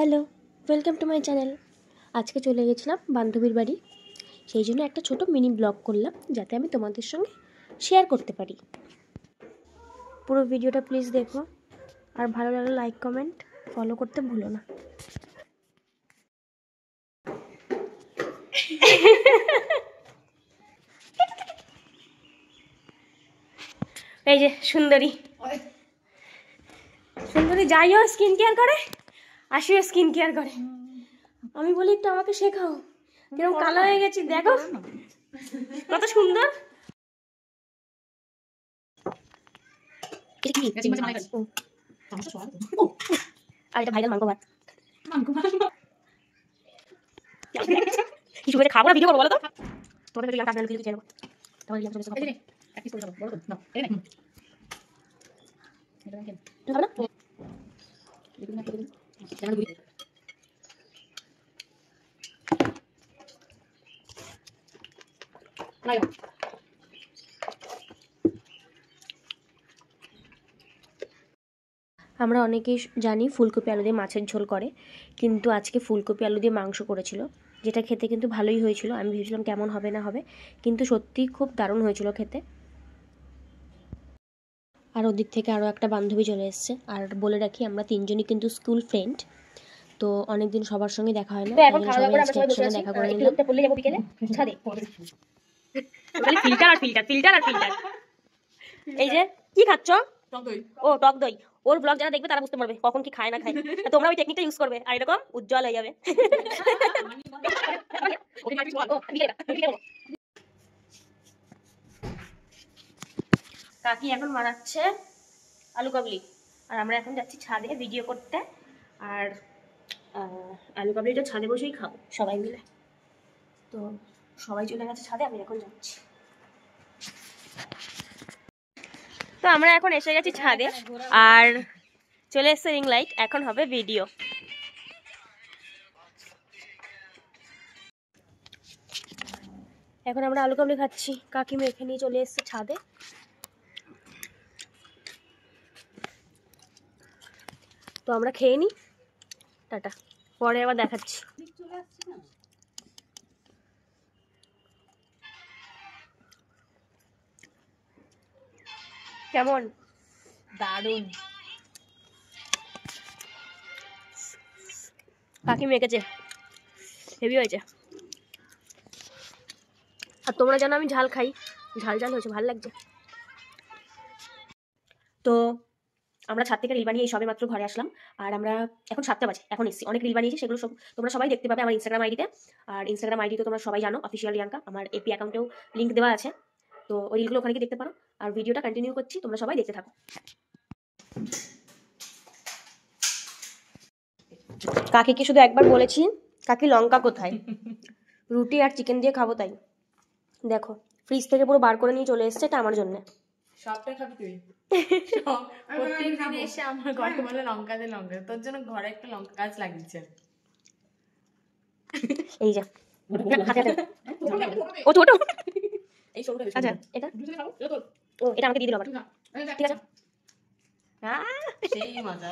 Hello, welcome to my channel. আজকে চলে গেছিলাম বান্ধবীর বাড়ি, সেই জন্য একটা ছোট মিনি ব্লগ করলাম যাতে আমি তোমাদের সঙ্গে শেয়ার করতে পারি। পুরো ভিডিওটা প্লিজ দেখো, আর ভালো লাগলে লাইক কমেন্ট ফলো করতে ভুলো না। এই যে সুন্দরী সুন্দরী যাইও স্কিন কেয়ার করে, আসিও স্কিন কেয়ার করে। আমি বলি একটু আমাকে শেখাও, কিরকম কালো হয়ে গেছি দেখো, কত সুন্দর। আর এটা ভাইরাল মাংস ভাত। কিছু করে খাবো না, ভিডিও করবো বলো তো। তোমাদের ভিডিও কাজ ভিডিও চাইবো তোমাদের ভিডিও চলে যাবে। এক পিস করে দাও, বড় তো নাও এই নাও। এটা কেন তুই খাবে না? দেখুন না দেখুন কেমন ঘুরি লাগা। আমরা অনেকেই জানি ফুলকপি আলু দিয়ে মাছের ঝোল করে, কিন্তু আজকে ফুলকপি আলু দিয়ে মাংস করেছিল, যেটা খেতে কিন্তু ভালোই হয়েছিল। আমি ভেবেছিলাম কেমন হবে না হবে, কিন্তু সত্যিই খুব দারুণ হয়েছিল খেতে। আর ওদিক থেকে আরও একটা বান্ধবী চলে এসছে। আর বলে রাখি, আমরা তিনজনই কিন্তু স্কুল ফ্রেন্ড, তো অনেকদিন সবার সঙ্গে দেখা হয় না, এখন সবাই আজকে একসঙ্গে দেখা করে নিলাম। পড়লে যাবো বিকেলে ছাদে, খালি ফিল্টার আর ফিল্টার, ফিল্টার আর ফিল্টার। এই যে কি খাচ্ছ? টক দই। ও টক দই। ওর ব্লগ যারা দেখবে তারা বুঝতে পারবে কখন কি খায় না খায়। তোমরা ওই টেকনিকটা ইউজ করবে, আর এরকম উজ্জ্বল হয়ে যাবে। কাকি এখন বানাচ্ছে আলু কাবলি, আর আমরা এখন যাচ্ছি ছাদে ভিডিও করতে। আর আলু কাবলিটা ছাদে বসেই খাবো সবাই মিলে। তো সবাই চলে গেছে ছাদে, আমি এখন যাচ্ছি। তো আমরা এখন এসে গেছি ছাদে, আর চলে এসছে রিং লাইট, এখন হবে ভিডিও। এখন আমরা আলু কাবলি খাচ্ছি, কাকি মেখে নিয়ে চলে এসছে ছাদে। তো আমরা খেয়ে নিই, টাটা, পরে আবার দেখাচ্ছি। কেমন? দারুণ। কাকি মেখেছে, হেভি হয়েছে। আর তোমরা জানো আমি ঝাল খাই, ঝাল ঝাল হয়েছে, ভালো লাগছে। তো আমরা ছাদ থেকে রিল বানিয়ে সবে মাত্র ঘরে আসলাম, আর আমরা এখন 7টা বাজে, এখন এসেছি। অনেক রিল বানিয়েছি, সেগুলো সব তোমরা সবাই দেখতে পাবে আমার ইনস্টাগ্রাম আইডিতে। আর ইনস্টাগ্রাম আইডি তো তোমরা সবাই জানো, অফিসিয়াল রিয়াঙ্কা। আমার এপি অ্যাকাউন্টেও লিঙ্ক দেওয়া আছে, তো ওই রিলগুলো ওখানে গিয়ে দেখতে পারো। আর ভিডিওটা কন্টিনিউ করছি, তোমরা সবাই দেখতে থাকো। কাকিকে শুধু একবার বলেছি, কাকি লঙ্কা কোথায়, রুটি আর চিকেন দিয়ে খাবো, তাই দেখো ফ্রিজ থেকে পুরো বার করে নিয়ে চলে এসছে, এটা আমার জন্য। সবটাই খাবি তুই? প্রত্যেকদিন এসে আমার ঘরে বলে লঙ্কা দে লঙ্কা, তোর জন্য ঘরে একটা লঙ্কা গাছ লাগিয়েছে। এই যা ও ছোট, আচ্ছা এটা ও এটা আমাকে দিয়ে দিল আবার, ঠিক আছে। সেই মজা।